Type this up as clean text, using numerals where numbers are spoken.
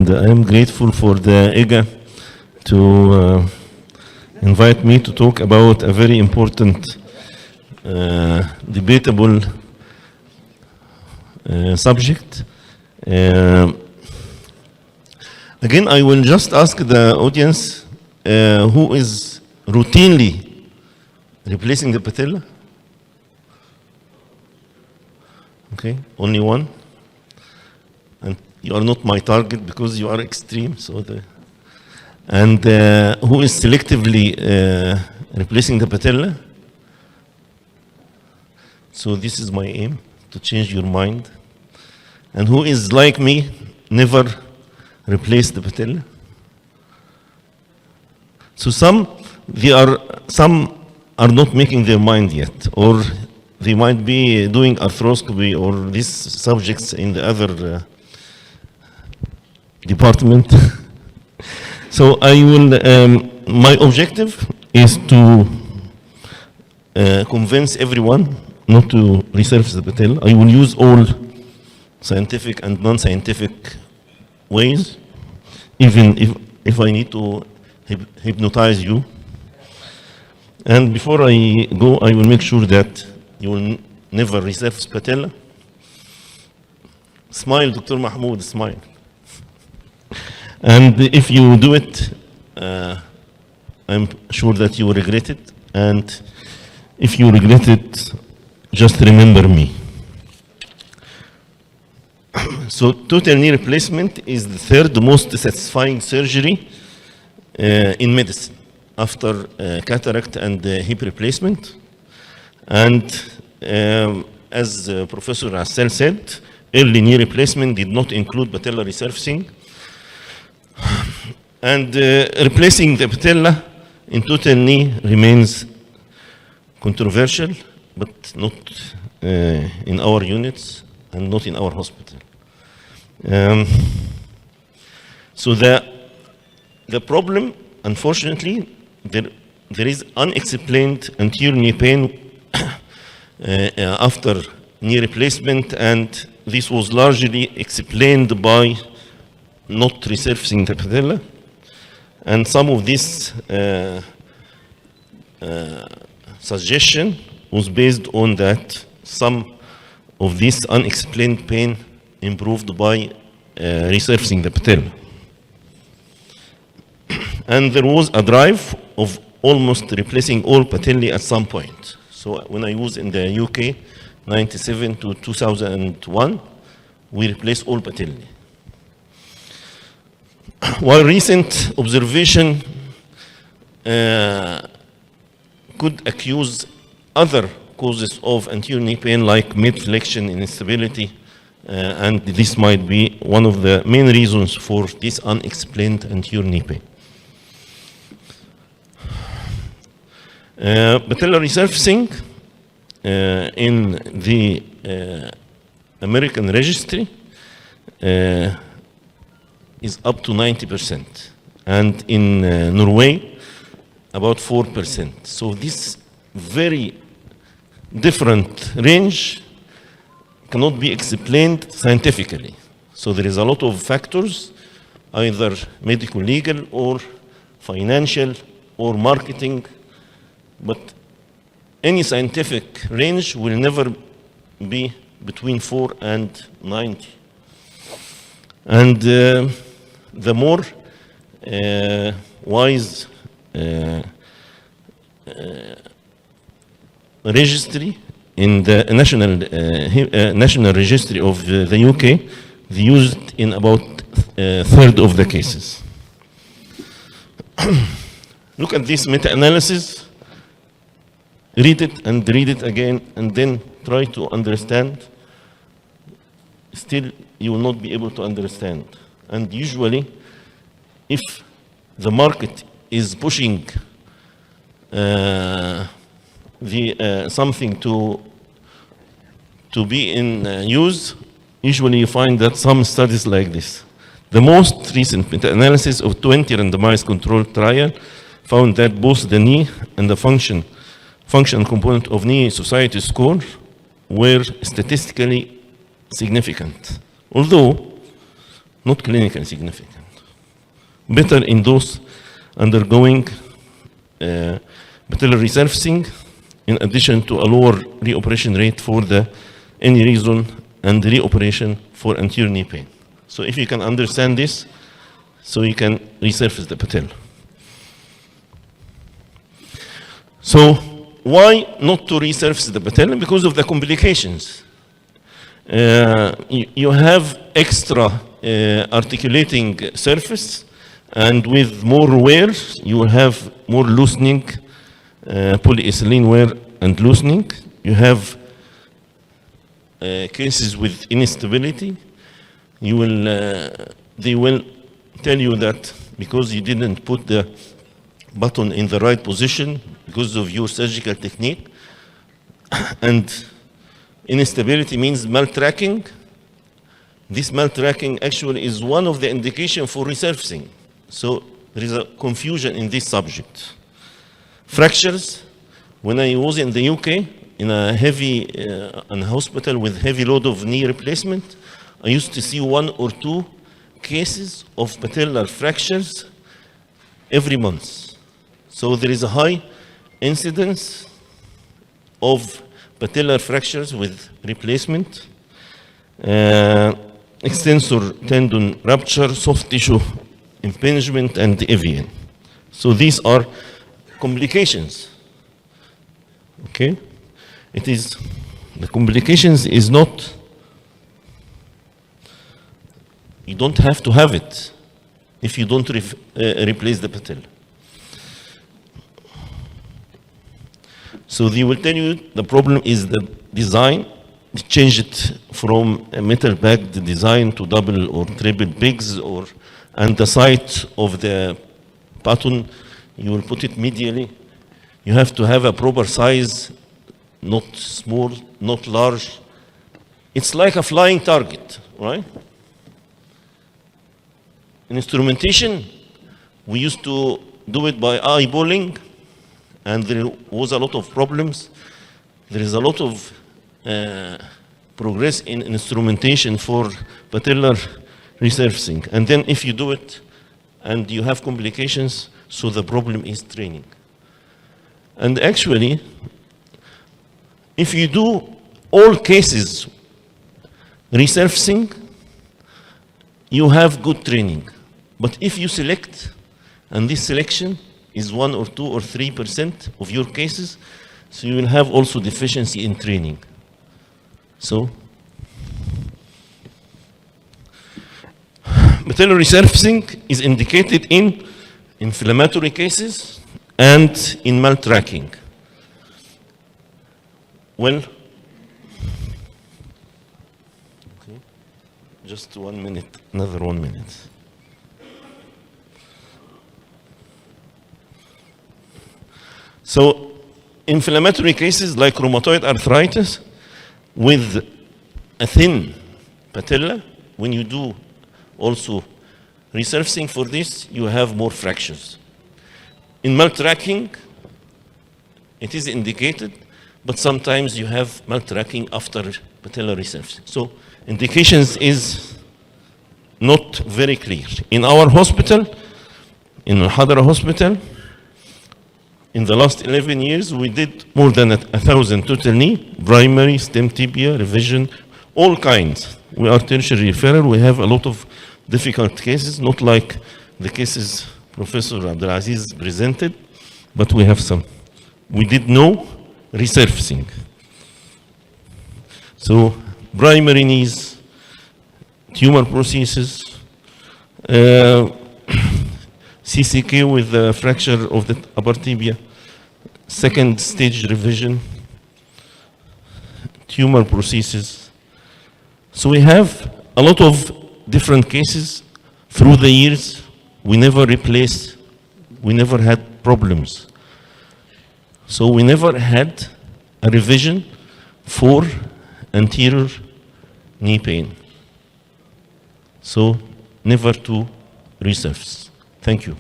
I am grateful for the IGA to invite me to talk about a very important, debatable subject. Again, I will just ask the audience who is routinely replacing the patella? Okay, only one. And you are not my target because you are extreme. And who is selectively replacing the patella? So this is my aim, to change your mind. And who is like me, never replace the patella? So some are not making their mind yet, or they might be doing arthroscopy or these subjects in the other department. So my objective is to convince everyone not to resurface the patella. I will use all scientific and non-scientific ways, even if I need to hypnotize you. And before I go, I will make sure that you will never resurface patella. Smile, Dr. Mahmoud, smile. And if you do it, I'm sure that you will regret it. And if you regret it, just remember me. So total knee replacement is the third most satisfying surgery in medicine after cataract and hip replacement. And as Professor Assel said, early knee replacement did not include patella resurfacing. And replacing the patella in total knee remains controversial, but not in our units and not in our hospital. So the problem, unfortunately, there is unexplained anterior knee pain after knee replacement, and this was largely explained by not resurfacing the patella. And some of this suggestion was based on that some of this unexplained pain improved by resurfacing the patella. And there was a drive of almost replacing all patellae at some point. So when I was in the UK, 97 to 2001, we replaced all patellae. While recent observation could accuse other causes of anterior knee pain like mid-flexion instability, and this might be one of the main reasons for this unexplained anterior knee pain. Patella resurfacing in the American registry is up to 90%, and in Norway about 4%. So this very different range cannot be explained scientifically. So there is a lot of factors, either medical, legal, or financial, or marketing, but any scientific range will never be between 4 and 90. And the more wise registry in the national registry of the UK, they use it in about a third of the cases. Look at this meta-analysis, read it and read it again, and then try to understand. Still, you will not be able to understand. And usually, if the market is pushing something to be in use, usually you find that some studies like this. The most recent meta-analysis of 20 randomized controlled trial found that both the knee and the function component of knee society score were statistically significant. Although not clinically significant. Better in those undergoing patellar resurfacing, in addition to a lower reoperation rate for any reason and reoperation for anterior knee pain. So if you can understand this, so you can resurface the patella. So why not to resurface the patella? Because of the complications. You have extra articulating surface, and with more wear, you will have more loosening, polyethylene wear and loosening. You have cases with instability. They will tell you that because you didn't put the button in the right position because of your surgical technique, and instability means maltracking. This maltracking actually is one of the indications for resurfacing. So there is a confusion in this subject. Fractures. When I was in the UK in a hospital with heavy load of knee replacement, I used to see 1 or 2 cases of patellar fractures every month. So there is a high incidence of patellar fractures with replacement, extensor tendon rupture, soft tissue impingement, and AVN. So these are complications. Okay? The complications is not, you don't have to have it if you don't replace the patella. So they will tell you the problem is the design. They change it from a metal bagged design to double or triple pegs, and the site of the button, you will put it medially. You have to have a proper size, not small, not large. It's like a flying target, right? In instrumentation, we used to do it by eyeballing, and there was a lot of problems. There is a lot of progress in instrumentation for patellar resurfacing. And then if you do it and you have complications, so the problem is training. And actually, if you do all cases resurfacing, you have good training. But if you select, and this selection is 1 or 2 or 3% of your cases, so you will have also deficiency in training. So, patellar resurfacing is indicated in inflammatory cases and in maltracking. Well, okay. Just 1 minute, another 1 minute. So, inflammatory cases like rheumatoid arthritis with a thin patella, when you do also resurfacing for this, you have more fractures. In maltracking, it is indicated, but sometimes you have maltracking after patellar resurfacing. So indications is not very clear. In our hospital, in Al-Hadra Hospital, in the last 11 years, we did more than 1,000 total knee, primary, stem tibia, revision, all kinds. We are tertiary referral. We have a lot of difficult cases, not like the cases Professor Abdulaziz presented, but we have some. We did no resurfacing. So primary knees, tumor prosthesis, CCK with the fracture of the upper tibia, second stage revision, tumor prosthesis. So we have a lot of different cases through the years. We never replaced, we never had problems. So we never had a revision for anterior knee pain. So never to resurface. Thank you.